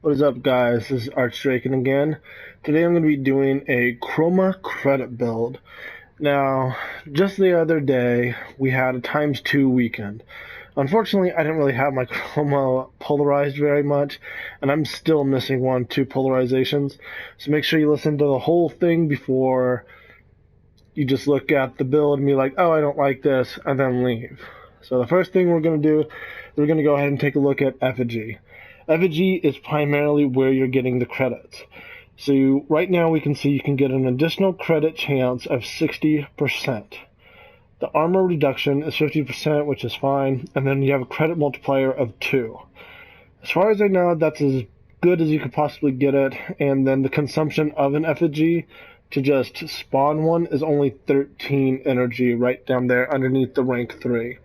What is up, guys? This is Archdraken again. Today I'm going to be doing a Chroma credit build. Now, just the other day, we had a ×2 weekend. Unfortunately, I didn't really have my Chroma polarized very much, and I'm still missing 2 polarizations. So make sure you listen to the whole thing before you just look at the build and be like, oh, I don't like this, and then leave. So the first thing we're going to do is we're going to go ahead and take a look at effigy. Effigy is primarily where you're getting the credits. So right now we can see you can get an additional credit chance of 60%. The armor reduction is 50%, which is fine, and then you have a credit multiplier of 2. As far as I know, that's as good as you could possibly get it, and then the consumption of an effigy to just spawn one is only 13 energy right down there underneath the rank 3,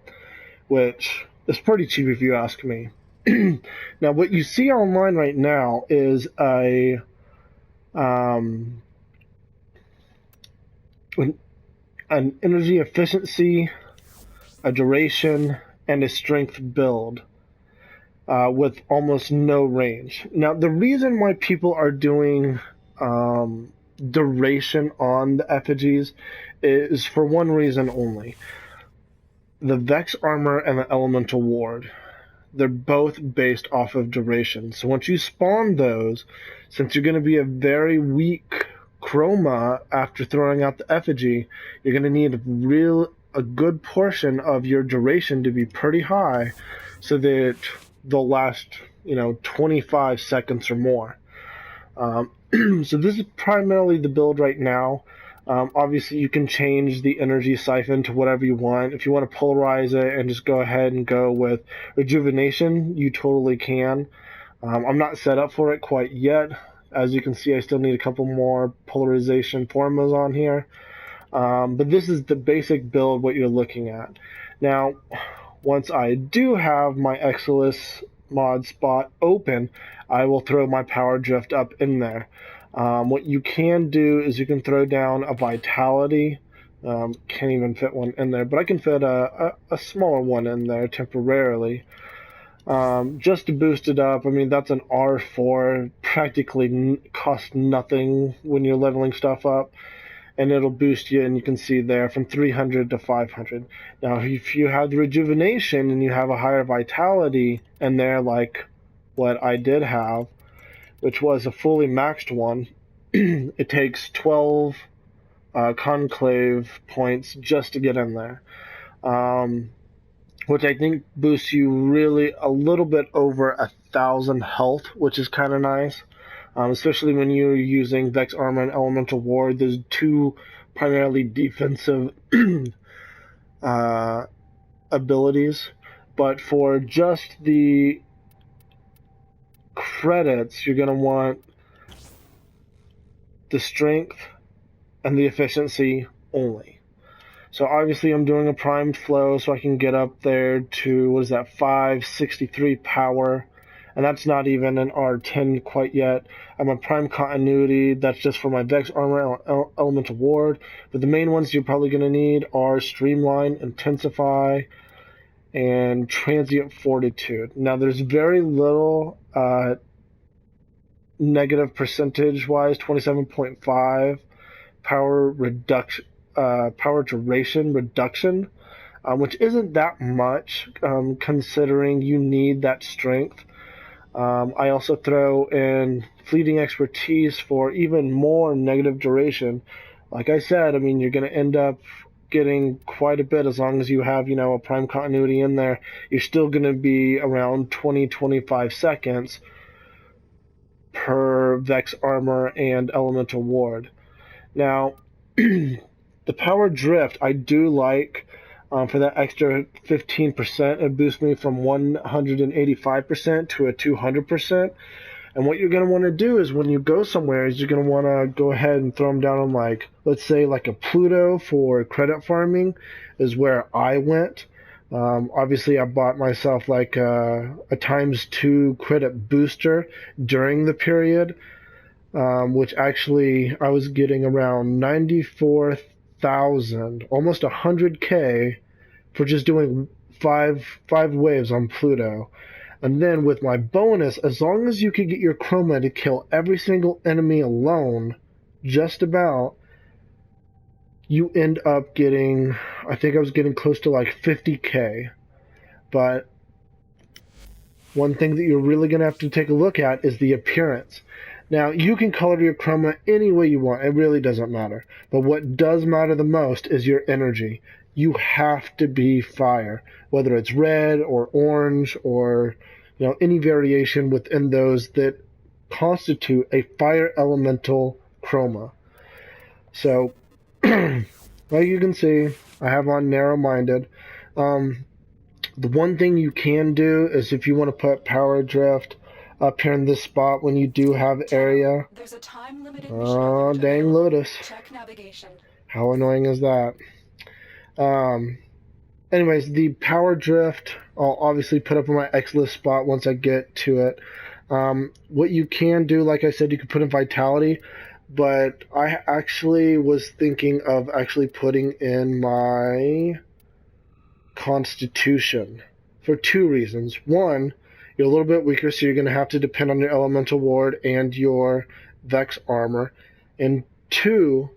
which is pretty cheap if you ask me. Now, what you see online right now is an energy efficiency, a duration, and a strength build with almost no range. Now, the reason why people are doing duration on the effigies is for one reason only. The Vex armor and the elemental ward. They're both based off of duration. So once you spawn those, since you're going to be a very weak Chroma after throwing out the effigy, you're going to need a good portion of your duration to be pretty high so that they'll last, 25 seconds or more. So this is primarily the build right now. Obviously, you can change the energy siphon to whatever you want. If you want to polarize it and just go ahead and go with rejuvenation, you totally can. I'm not set up for it quite yet. As you can see, I still need a couple more polarization formulas on here. But this is the basic build, what you're looking at. Now, once I do have my Exilus mod spot open, I will throw my power drift up in there. What you can do is you can throw down a vitality. Can't even fit one in there, but I can fit a smaller one in there temporarily. Just to boost it up. I mean, that's an R4, practically costs nothing when you're leveling stuff up, and it'll boost you, and you can see there, from 300 to 500. Now, if you have the rejuvenation and you have a higher vitality in there, like what I did have, which was a fully maxed one, it takes 12 conclave points just to get in there. Which I think boosts you really a little bit over 1,000 health, which is kind of nice. Especially when you're using Vex Armor and Elemental Ward. There's two primarily defensive abilities. But for just the credits, you're going to want the strength and the efficiency only. So obviously I'm doing a primed flow so I can get up there to, 563 power. And that's not even an R10 quite yet. I'm a prime continuity, that's just for my Vex Armor and Elemental Ward. But the main ones you're probably going to need are Streamline, Intensify, and Transient Fortitude. Now there's very little negative percentage-wise, 27.5 power duration reduction, which isn't that much considering you need that strength. I also throw in fleeting expertise for even more negative duration. Like I said, I mean, you're going to end up getting quite a bit as long as you have, a prime continuity in there. You're still going to be around 20-25 seconds per Vex Armor and Elemental Ward. Now, the power drift I do like for that extra 15%. It boosts me from 185% to a 200%. And what you're going to want to do is when you go somewhere is you're going to want to go ahead and throw them down on, like, let's say like a Pluto for credit farming is where I went. Obviously I bought myself like a ×2 credit booster during the period, which actually I was getting around 94,000, almost 100K for just doing five waves on Pluto. And then with my bonus, as long as you can get your Chroma to kill every single enemy alone, just about, you end up getting, I think I was getting close to like 50k. But one thing that you're really going to have to take a look at is the appearance. Now, you can color your Chroma any way you want. It really doesn't matter. But what does matter the most is your energy. You have to be fire, whether it's red or orange or any variation within those that constitute a fire elemental Chroma. So, like you can see, I have on narrow-minded. The one thing you can do is if you want to put power drift up here in this spot when you do have area. There's a time-limited Oh, dang Lotus. Check navigation. How annoying is that? Anyways, the power drift I'll obviously put up on my X list spot once I get to it. What you can do, like I said, you can put in Vitality, but I actually was thinking of actually putting in my Constitution for two reasons. One, you're a little bit weaker, so you're going to have to depend on your Elemental Ward and your Vex armor. And two,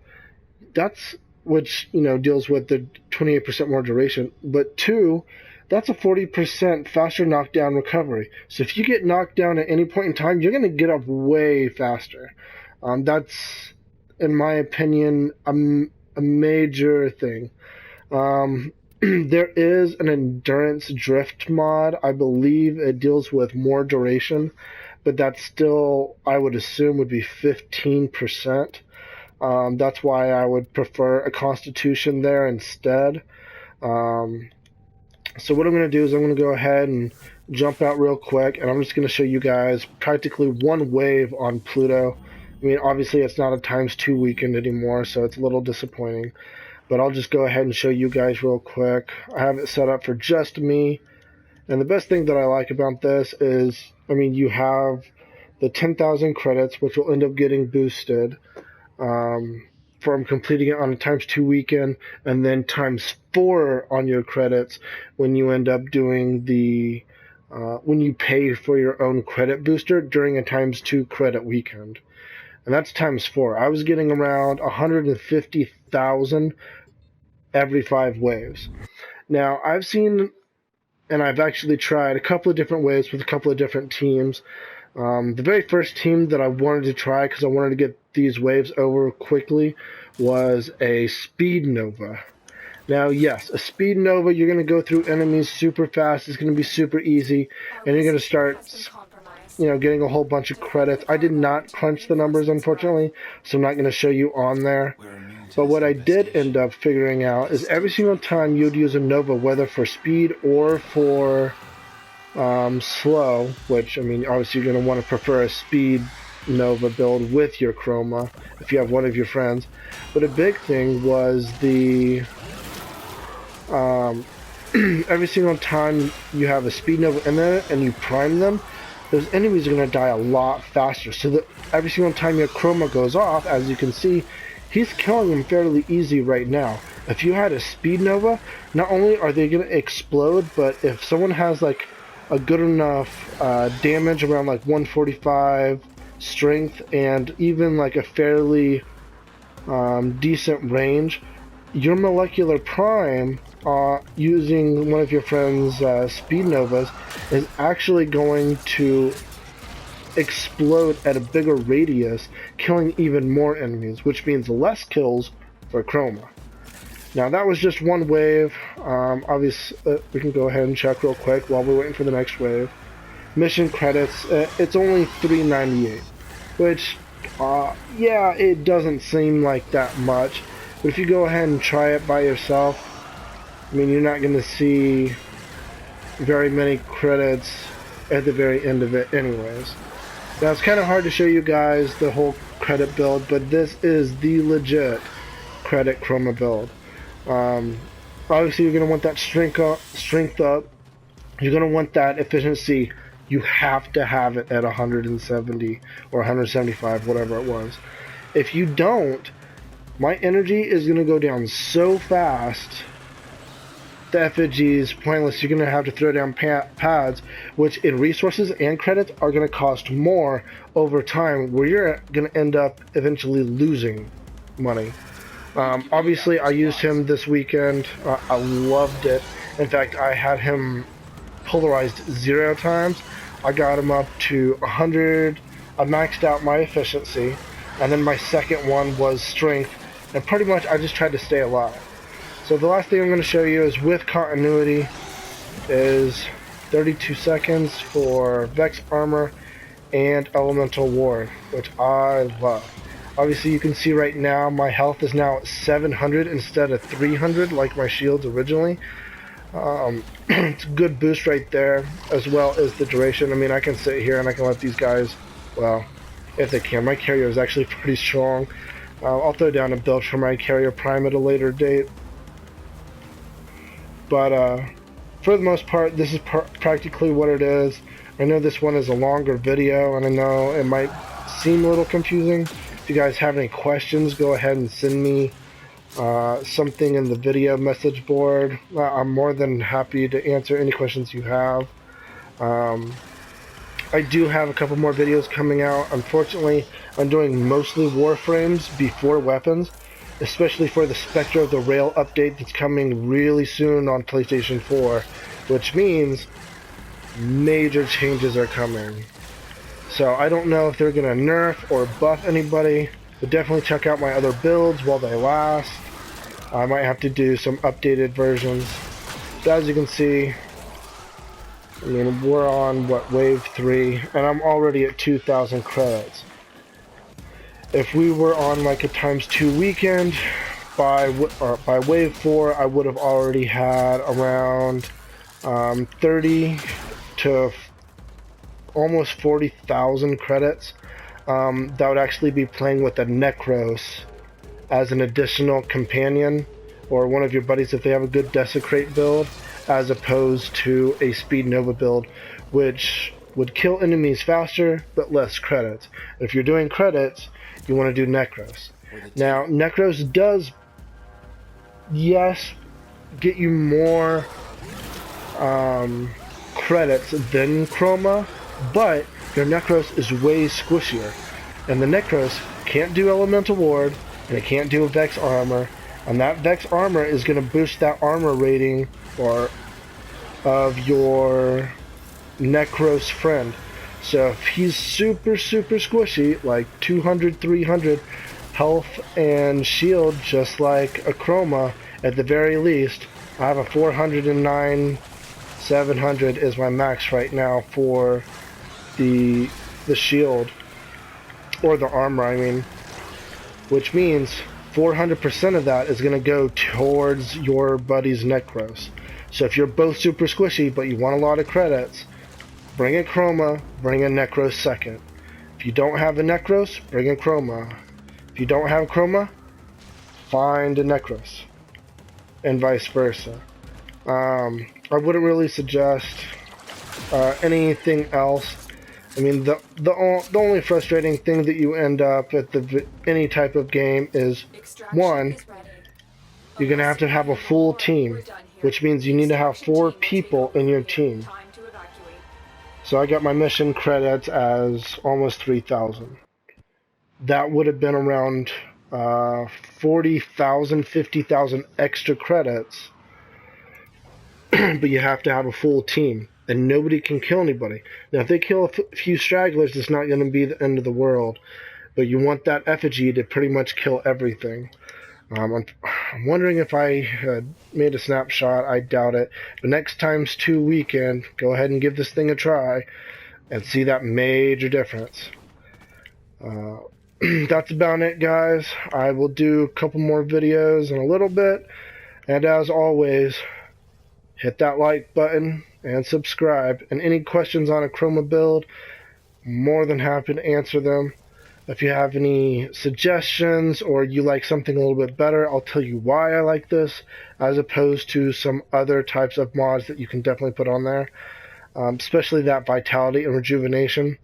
that's which deals with the 28% more duration. But two, that's a 40% faster knockdown recovery. So if you get knocked down at any point in time, you're going to get up way faster. That's, in my opinion, a major thing. There is an endurance drift mod. I believe it deals with more duration, but that still, I would assume, would be 15%. That's why I would prefer a Constitution there instead. So what I'm going to do is I'm going to go ahead and jump out real quick, and I'm just going to show you guys practically one wave on Pluto. I mean, obviously it's not a ×2 weekend anymore, so it's a little disappointing. But I'll just go ahead and show you guys real quick. I have it set up for just me. And the best thing that I like about this is, I mean, you have the 10,000 credits, which will end up getting boosted from completing it on a ×2 weekend, and then ×4 on your credits when you end up doing the, when you pay for your own credit booster during a ×2 credit weekend. And that's ×4. I was getting around 150,000 every 5 waves. Now, I've seen, and I've actually tried a couple of different waves with a couple of different teams. The very first team that I wanted to try, because I wanted to get these waves over quickly, was a Speed Nova. Now, yes, a Speed Nova, you're going to go through enemies super fast. It's going to be super easy, and you're going to start getting a whole bunch of credits. I did not crunch the numbers, unfortunately, so I'm not going to show you on there. But what I did end up figuring out is every single time you'd use a Nova, whether for speed or for slow, which, I mean, obviously you're going to want to prefer a speed Nova build with your Chroma if you have one of your friends. But a big thing was the every single time you have a speed Nova in there and you prime them, those enemies are going to die a lot faster. So that every single time your Chroma goes off, as you can see, he's killing them fairly easy right now. If you had a Speed Nova, not only are they going to explode, but if someone has like a good enough damage around like 145 strength and even like a fairly decent range, your molecular prime using one of your friend's Speed Novas is actually going to explode at a bigger radius, killing even more enemies, which means less kills for Chroma. Now that was just one wave. Obviously, we can go ahead and check real quick while we're waiting for the next wave. Mission credits, it's only $3.98, which, yeah, it doesn't seem like that much. But if you go ahead and try it by yourself, I mean, you're not going to see very many credits at the very end of it anyways. Now, it's kind of hard to show you guys the whole credit build, but this is the legit credit Chroma build. Obviously, you're going to want that strength up. You're going to want that efficiency. You have to have it at 170 or 175, whatever it was. If you don't, my energy is going to go down so fast the effigies pointless. You're going to have to throw down pads, which in resources and credits are going to cost more over time, where you're going to end up eventually losing money. Obviously, I used him this weekend. I loved it. In fact, I had him polarized 0 times. I got him up to 100. I maxed out my efficiency, and then my second one was strength, and pretty much I just tried to stay alive. So the last thing I'm going to show you is with continuity is 32 seconds for Vex Armor and Elemental Ward, which I love. Obviously you can see right now my health is now at 700 instead of 300 like my shields originally. It's a good boost right there, as well as the duration. I mean, I can sit here and I can let these guys, well, if they can. My carrier is actually pretty strong. I'll throw down a build for my carrier prime at a later date. But for the most part, this is practically what it is. I know this one is a longer video, and I know it might seem a little confusing. If you guys have any questions, go ahead and send me something in the video message board. I'm more than happy to answer any questions you have. I do have a couple more videos coming out. Unfortunately, I'm doing mostly Warframes before weapons, especially for the Spectre of the Rail update that's coming really soon on PlayStation 4, which means major changes are coming. So I don't know if they're going to nerf or buff anybody, but definitely check out my other builds while they last. I might have to do some updated versions. So as you can see, I mean, we're on, what, wave 3, and I'm already at 2,000 credits. If we were on like a ×2 weekend, by wave 4, I would have already had around 30 to almost 40,000 credits. That would actually be playing with the Necros as an additional companion, or one of your buddies if they have a good Desecrate build, as opposed to a Speed Nova build, which would kill enemies faster but less credits. If you're doing credits, you want to do Necros. Now, Necros does, yes, get you more credits than Chroma, but your Necros is way squishier. And the Necros can't do Elemental Ward, and it can't do Vex Armor, and that Vex Armor is going to boost that armor rating or of your Necros friend. So if he's super squishy, like 200, 300 health and shield, just like a Chroma, at the very least, I have a 409, 700 is my max right now for the shield, or the armor, I mean, which means 400% of that is going to go towards your buddy's Necros. So if you're both super squishy, but you want a lot of credits, bring a Chroma, bring a Necros second. If you don't have a Necros, bring a Chroma. If you don't have a Chroma, find a Necros. And vice versa. I wouldn't really suggest anything else. I mean, the only frustrating thing that you end up at any type of game is, one, you're going to have a full team, which means you need to have 4 people in your team. So I got my mission credits as almost 3,000. That would have been around 40,000, 50,000 extra credits, but you have to have a full team. And nobody can kill anybody. Now, if they kill a few stragglers, it's not going to be the end of the world. But you want that effigy to pretty much kill everything. I'm wondering if I had made a snapshot. I doubt it. But next ×2 weekend, go ahead and give this thing a try and see that major difference. That's about it, guys. I will do a couple more videos in a little bit. And as always, hit that like button and subscribe. And any questions on a Chroma build, more than happy to answer them. If you have any suggestions or you like something a little bit better, I'll tell you why I like this, as opposed to some other types of mods that you can definitely put on there. Especially that Vitality and Rejuvenation.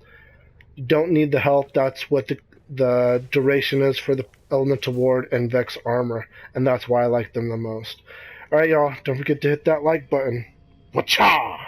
You don't need the health. That's what the duration is for the Elemental Ward and Vex Armor, and that's why I like them the most. Alright, y'all, don't forget to hit that like button. Wacha!